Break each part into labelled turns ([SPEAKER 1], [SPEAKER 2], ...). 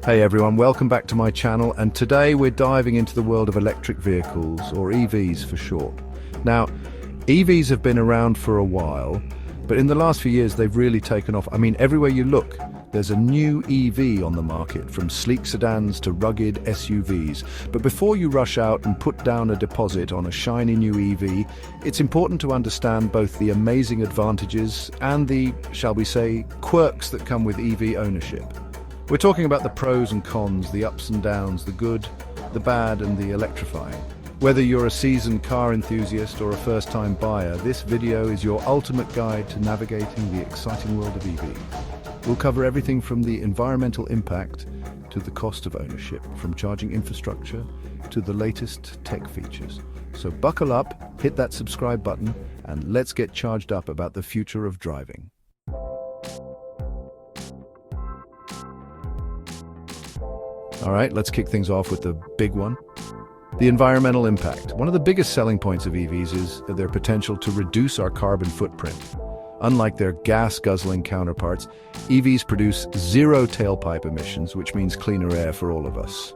[SPEAKER 1] Hey everyone, welcome back to my channel, and today we're diving into the world of electric vehicles, or EVs for short. Now, EVs have been around for a while, but in the last few years they've really taken off. I mean, everywhere you look, there's a new EV on the market, from sleek sedans to rugged SUVs. But before you rush out and put down a deposit on a shiny new EV, it's important to understand both the amazing advantages and the, shall we say, quirks that come with EV ownership. We're talking about the pros and cons, the ups and downs, the good, the bad, and the electrifying. Whether you're a seasoned car enthusiast or a first-time buyer, this video is your ultimate guide to navigating the exciting world of EVs. We'll cover everything from the environmental impact to the cost of ownership, from charging infrastructure to the latest tech features. So buckle up, hit that subscribe button, and let's get charged up about the future of driving. All right, let's kick things off with the big one. The environmental impact. One of the biggest selling points of EVs is their potential to reduce our carbon footprint. Unlike their gas-guzzling counterparts, EVs produce zero tailpipe emissions, which means cleaner air for all of us.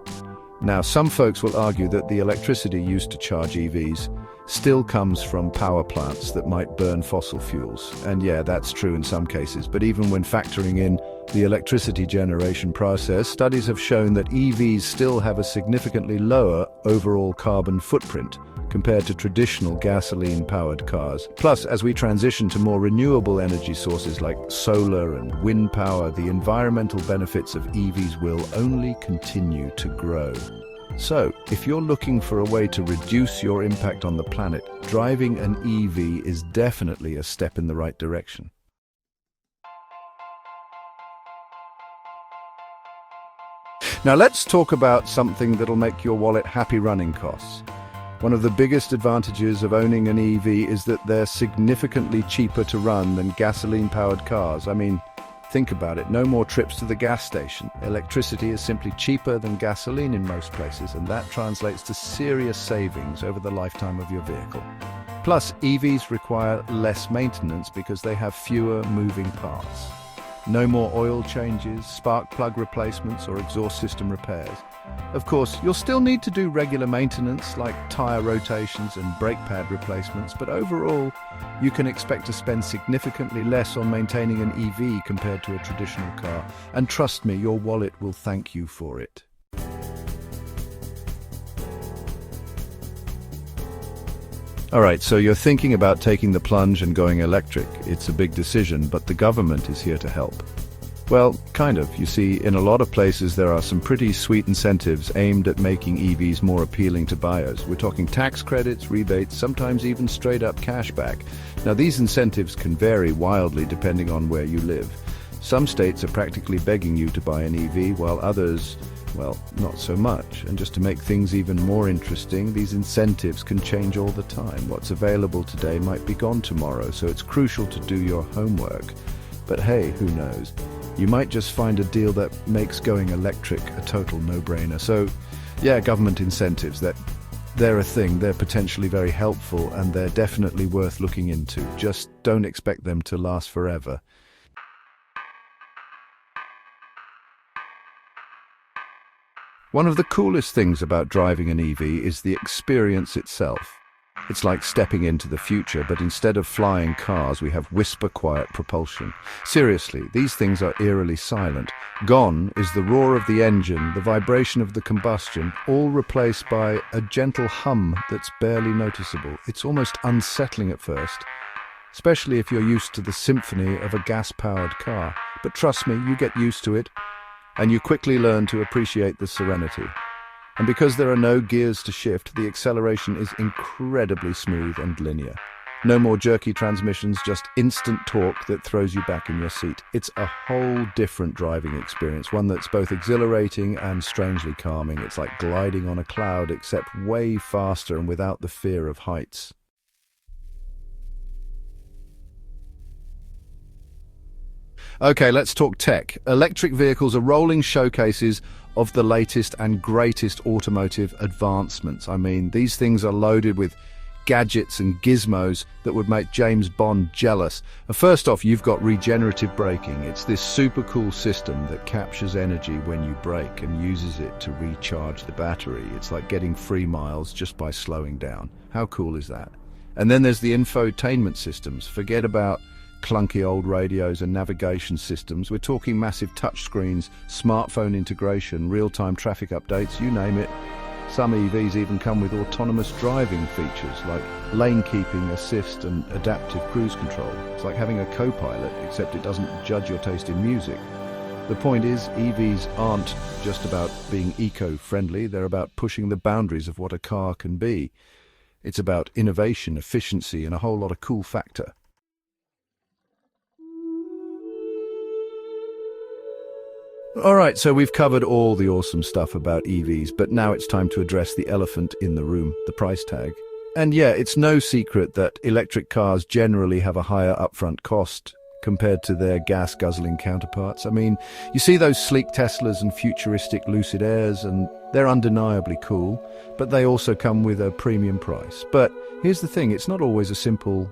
[SPEAKER 1] Now, some folks will argue that the electricity used to charge EVs still comes from power plants that might burn fossil fuels. And yeah, that's true in some cases, but even when factoring in the electricity generation process, studies have shown that EVs still have a significantly lower overall carbon footprint compared to traditional gasoline-powered cars. Plus, as we transition to more renewable energy sources like solar and wind power, the environmental benefits of EVs will only continue to grow. So, if you're looking for a way to reduce your impact on the planet, driving an EV is definitely a step in the right direction. Now let's talk about something that'll make your wallet happy: running costs. One of the biggest advantages of owning an EV is that they're significantly cheaper to run than gasoline-powered cars. I mean, think about it, no more trips to the gas station. Electricity is simply cheaper than gasoline in most places, and that translates to serious savings over the lifetime of your vehicle. Plus, EVs require less maintenance because they have fewer moving parts. No more oil changes, spark plug replacements, or exhaust system repairs. Of course, you'll still need to do regular maintenance like tyre rotations and brake pad replacements, but overall, you can expect to spend significantly less on maintaining an EV compared to a traditional car. And trust me, your wallet will thank you for it. Alright, so you're thinking about taking the plunge and going electric. It's a big decision, but the government is here to help. Well, kind of. You see, in a lot of places there are some pretty sweet incentives aimed at making EVs more appealing to buyers. We're talking tax credits, rebates, sometimes even straight-up cashback. Now, these incentives can vary wildly depending on where you live. Some states are practically begging you to buy an EV, while others, well, not so much. And just to make things even more interesting, these incentives can change all the time. What's available today might be gone tomorrow, so it's crucial to do your homework. But hey, who knows? You might just find a deal that makes going electric a total no-brainer. So, yeah, government incentives, they're a thing. They're potentially very helpful, and they're definitely worth looking into. Just don't expect them to last forever. One of the coolest things about driving an EV is the experience itself. It's like stepping into the future, but instead of flying cars, we have whisper-quiet propulsion. Seriously, these things are eerily silent. Gone is the roar of the engine, the vibration of the combustion, all replaced by a gentle hum that's barely noticeable. It's almost unsettling at first, especially if you're used to the symphony of a gas-powered car. But trust me, you get used to it, and you quickly learn to appreciate the serenity. And because there are no gears to shift, the acceleration is incredibly smooth and linear. No more jerky transmissions, just instant torque that throws you back in your seat. It's a whole different driving experience, one that's both exhilarating and strangely calming. It's like gliding on a cloud, except way faster and without the fear of heights. Okay, let's talk tech. Electric vehicles are rolling showcases of the latest and greatest automotive advancements. I mean, these things are loaded with gadgets and gizmos that would make James Bond jealous. First off, you've got regenerative braking. It's this super cool system that captures energy when you brake and uses it to recharge the battery. It's like getting free miles just by slowing down. How cool is that? And then there's the infotainment systems. Forget about clunky old radios and navigation systems. We're talking massive touchscreens, smartphone integration, real-time traffic updates, you name it. Some EVs even come with autonomous driving features like lane keeping assist and adaptive cruise control. It's like having a co-pilot, except it doesn't judge your taste in music. The point is, EVs aren't just about being eco-friendly, they're about pushing the boundaries of what a car can be. It's about innovation, efficiency, and a whole lot of cool factor. Alright, so we've covered all the awesome stuff about EVs, but now it's time to address the elephant in the room, the price tag. And yeah, it's no secret that electric cars generally have a higher upfront cost compared to their gas-guzzling counterparts. I mean, you see those sleek Teslas and futuristic Lucid Airs, and they're undeniably cool, but they also come with a premium price. But here's the thing, it's not always a simple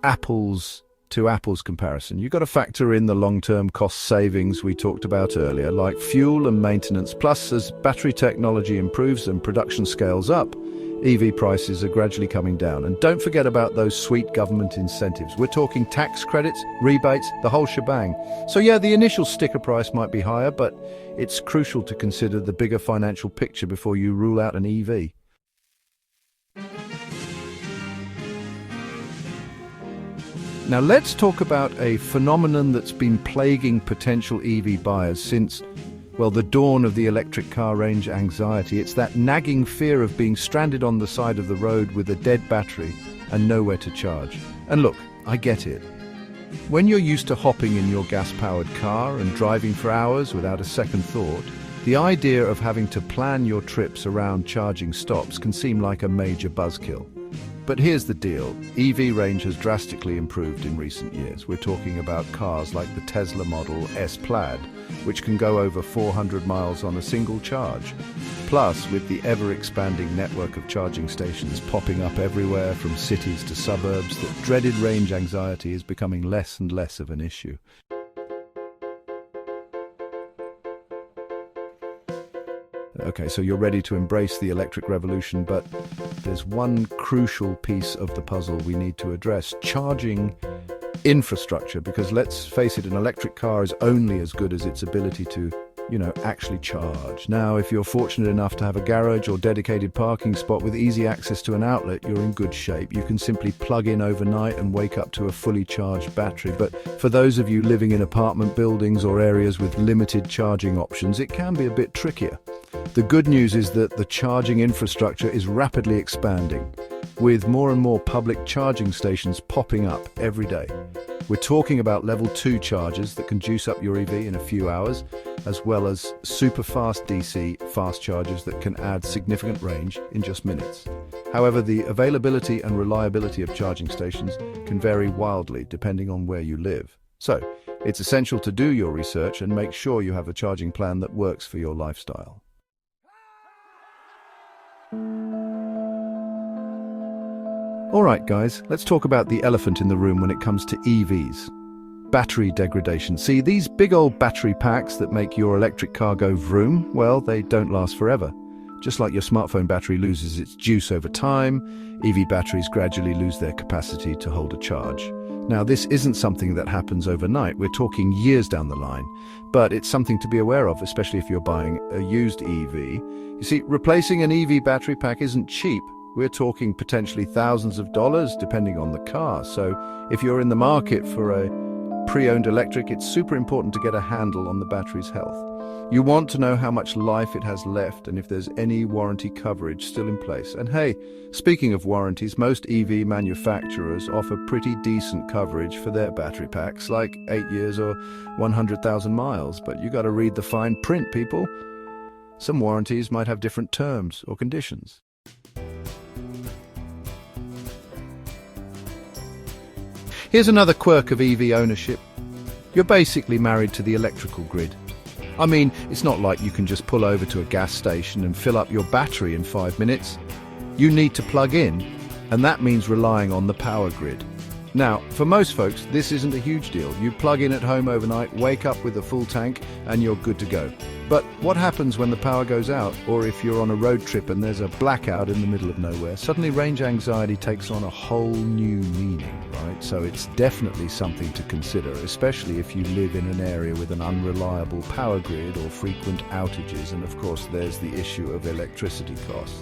[SPEAKER 1] apples to apples comparison. You've got to factor in the long-term cost savings we talked about earlier, like fuel and maintenance. Plus, as battery technology improves and production scales up, EV prices are gradually coming down. And don't forget about those sweet government incentives. We're talking tax credits, rebates, the whole shebang. So yeah, the initial sticker price might be higher, but it's crucial to consider the bigger financial picture before you rule out an EV. Now let's talk about a phenomenon that's been plaguing potential EV buyers since, well, the dawn of the electric car range anxiety. It's that nagging fear of being stranded on the side of the road with a dead battery and nowhere to charge. And look, I get it. When you're used to hopping in your gas-powered car and driving for hours without a second thought, the idea of having to plan your trips around charging stops can seem like a major buzzkill. But here's the deal, EV range has drastically improved in recent years. We're talking about cars like the Tesla Model S Plaid, which can go over 400 miles on a single charge. Plus, with the ever-expanding network of charging stations popping up everywhere from cities to suburbs, the dreaded range anxiety is becoming less and less of an issue. Okay, so you're ready to embrace the electric revolution, but there's one crucial piece of the puzzle we need to address: charging infrastructure. Because let's face it, an electric car is only as good as its ability to, actually charge. Now, if you're fortunate enough to have a garage or dedicated parking spot with easy access to an outlet, you're in good shape. You can simply plug in overnight and wake up to a fully charged battery. But for those of you living in apartment buildings or areas with limited charging options, it can be a bit trickier. The good news is that the charging infrastructure is rapidly expanding, with more and more public charging stations popping up every day. We're talking about level 2 chargers that can juice up your EV in a few hours, as well as super fast DC fast chargers that can add significant range in just minutes. However, the availability and reliability of charging stations can vary wildly depending on where you live. So, it's essential to do your research and make sure you have a charging plan that works for your lifestyle. Alright guys, let's talk about the elephant in the room when it comes to EVs. Battery degradation. See, these big old battery packs that make your electric car go vroom, well, they don't last forever. Just like your smartphone battery loses its juice over time, EV batteries gradually lose their capacity to hold a charge. Now, this isn't something that happens overnight. We're talking years down the line, but it's something to be aware of, especially if you're buying a used EV. You see, replacing an EV battery pack isn't cheap. We're talking potentially thousands of dollars depending on the car. So if you're in the market for a pre-owned electric, it's super important to get a handle on the battery's health. You want to know how much life it has left and if there's any warranty coverage still in place. And hey, speaking of warranties, most EV manufacturers offer pretty decent coverage for their battery packs, like 8 years or 100,000 miles. But you got to read the fine print, people. Some warranties might have different terms or conditions. Here's another quirk of EV ownership. You're basically married to the electrical grid. I mean, it's not like you can just pull over to a gas station and fill up your battery in 5 minutes. You need to plug in, and that means relying on the power grid. Now, for most folks, this isn't a huge deal. You plug in at home overnight, wake up with a full tank, and you're good to go. But what happens when the power goes out, or if you're on a road trip and there's a blackout in the middle of nowhere? Suddenly range anxiety takes on a whole new meaning, right? So it's definitely something to consider, especially if you live in an area with an unreliable power grid or frequent outages. And of course, there's the issue of electricity costs.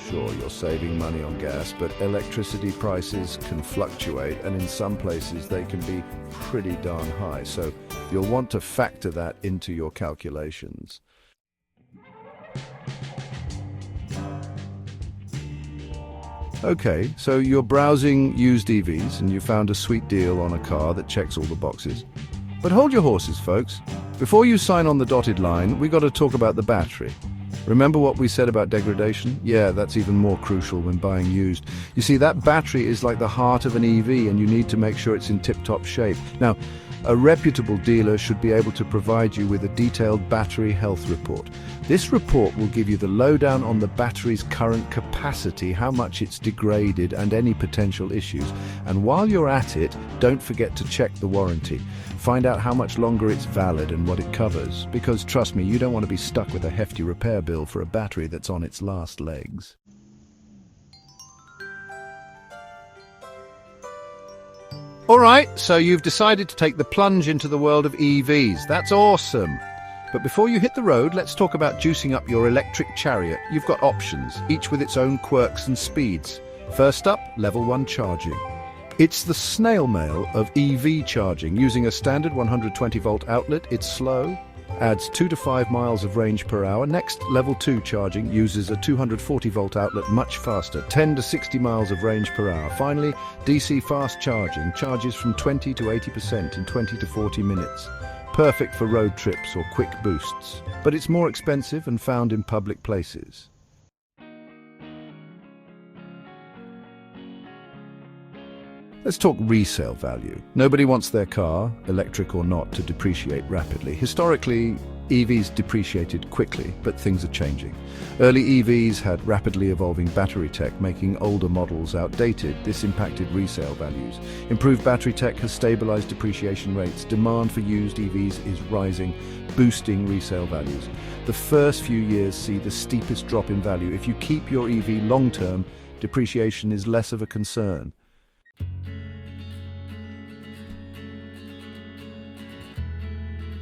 [SPEAKER 1] Sure, you're saving money on gas, but electricity prices can fluctuate, and in some places they can be pretty darn high. So you'll want to factor that into your calculations. Okay, so you're browsing used EVs and you found a sweet deal on a car that checks all the boxes. But hold your horses, folks. Before you sign on the dotted line, we got to talk about the battery. Remember what we said about degradation? Yeah, that's even more crucial when buying used. You see, that battery is like the heart of an EV, and you need to make sure it's in tip-top shape. Now, a reputable dealer should be able to provide you with a detailed battery health report. This report will give you the lowdown on the battery's current capacity, how much it's degraded, and any potential issues. And while you're at it, don't forget to check the warranty. Find out how much longer it's valid and what it covers. Because trust me, you don't want to be stuck with a hefty repair bill for a battery that's on its last legs. Alright, so you've decided to take the plunge into the world of EVs. That's awesome! But before you hit the road, let's talk about juicing up your electric chariot. You've got options, each with its own quirks and speeds. First up, level 1 charging. It's the snail mail of EV charging. Using a standard 120-volt outlet, it's slow, adds 2 to 5 miles of range per hour. Next, level 2 charging uses a 240-volt outlet, much faster, 10 to 60 miles of range per hour. Finally, DC fast charging charges from 20 to 80% in 20 to 40 minutes. Perfect for road trips or quick boosts. But it's more expensive and found in public places. Let's talk resale value. Nobody wants their car, electric or not, to depreciate rapidly. Historically, EVs depreciated quickly, but things are changing. Early EVs had rapidly evolving battery tech, making older models outdated. This impacted resale values. Improved battery tech has stabilized depreciation rates. Demand for used EVs is rising, boosting resale values. The first few years see the steepest drop in value. If you keep your EV long-term, depreciation is less of a concern.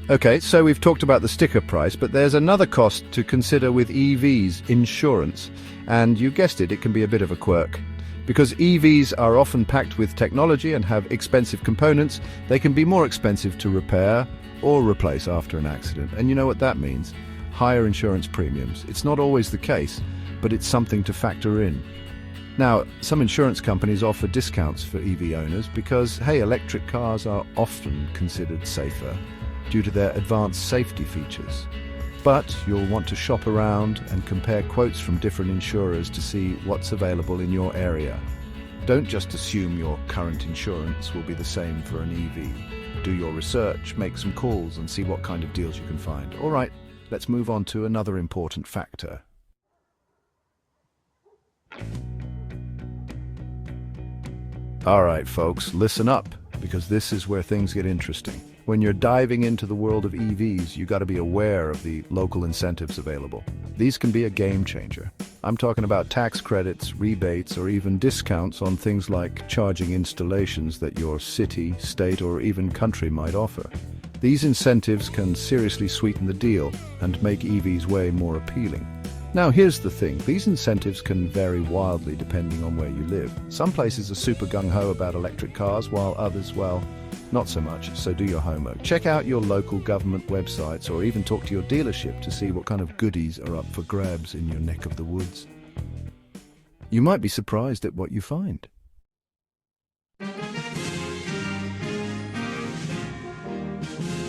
[SPEAKER 1] Okay, so we've talked about the sticker price, but there's another cost to consider with EVs, insurance. And you guessed it, it can be a bit of a quirk. Because EVs are often packed with technology and have expensive components, they can be more expensive to repair or replace after an accident. And you know what that means? Higher insurance premiums. It's not always the case, but it's something to factor in. Now, some insurance companies offer discounts for EV owners because, hey, electric cars are often considered safer due to their advanced safety features. But you'll want to shop around and compare quotes from different insurers to see what's available in your area. Don't just assume your current insurance will be the same for an EV. Do your research, make some calls, and see what kind of deals you can find. All right, let's move on to another important factor. All right, folks, listen up, because this is where things get interesting. When you're diving into the world of EVs, you got to be aware of the local incentives available. These can be a game changer. I'm talking about tax credits, rebates, or even discounts on things like charging installations that your city, state, or even country might offer. These incentives can seriously sweeten the deal and make EVs way more appealing. Now, here's the thing. These incentives can vary wildly depending on where you live. Some places are super gung-ho about electric cars, while others, well, not so much, so do your homework. Check out your local government websites or even talk to your dealership to see what kind of goodies are up for grabs in your neck of the woods. You might be surprised at what you find.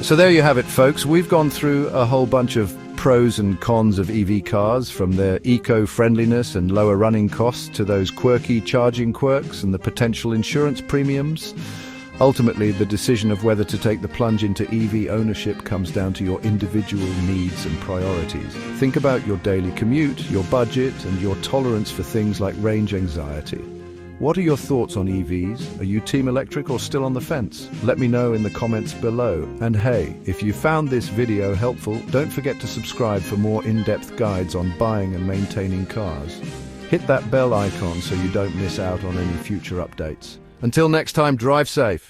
[SPEAKER 1] So there you have it, folks. We've gone through a whole bunch of pros and cons of EV cars, from their eco-friendliness and lower running costs to those quirky charging quirks and the potential insurance premiums. Ultimately, the decision of whether to take the plunge into EV ownership comes down to your individual needs and priorities. Think about your daily commute, your budget, and your tolerance for things like range anxiety. What are your thoughts on EVs? Are you team electric or still on the fence? Let me know in the comments below. And hey, if you found this video helpful, don't forget to subscribe for more in-depth guides on buying and maintaining cars. Hit that bell icon so you don't miss out on any future updates. Until next time, drive safe.